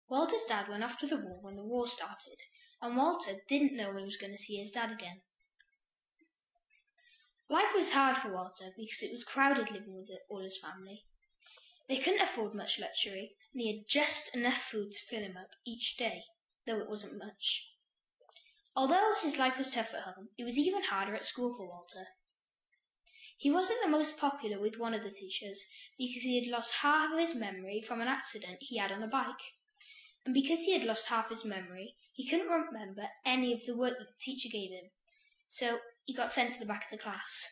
Walter's dad went off to the war when the war started, and Walter didn't know when he was going to see his dad again. Life was hard for Walter because it was crowded living with all his family. They couldn't afford much luxury, and he had just enough food to fill him up each day, though it wasn't much. Although his life was tough at home, it was even harder at school for Walter. He wasn't the most popular with one of the teachers because he had lost half of his memory from an accident he had on a bike. And because he had lost half his memory, he couldn't remember any of the work that the teacher gave him, so he got sent to the back of the class.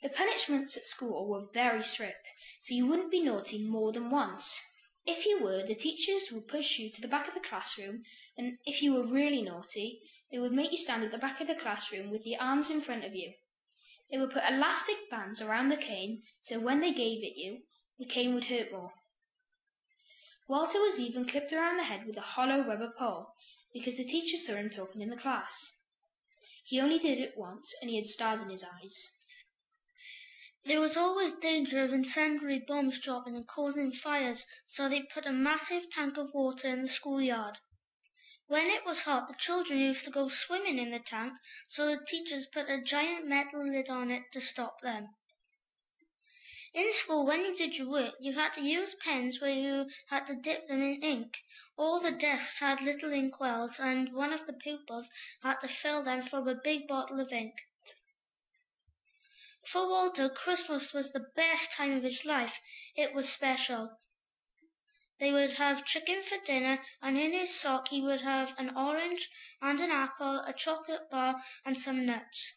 The punishments at school were very strict, so you wouldn't be naughty more than once. If you were, the teachers would push you to the back of the classroom, and if you were really naughty, they would make you stand at the back of the classroom with your arms in front of you. They would put elastic bands around the cane, so when they gave it you, the cane would hurt more. Walter was even clipped around the head with a hollow rubber pole, because the teacher saw him talking in the class. He only did it once, and he had stars in his eyes. There was always danger of incendiary bombs dropping and causing fires, so they put a massive tank of water in the schoolyard. When it was hot, the children used to go swimming in the tank, so the teachers put a giant metal lid on it to stop them. In school, when you did your work, you had to use pens where you had to dip them in ink. All the desks had little ink wells, and one of the pupils had to fill them from a big bottle of ink. For Walter, Christmas was the best time of his life. It was special. They would have chicken for dinner, and in his sock he would have an orange and an apple, a chocolate bar, and some nuts.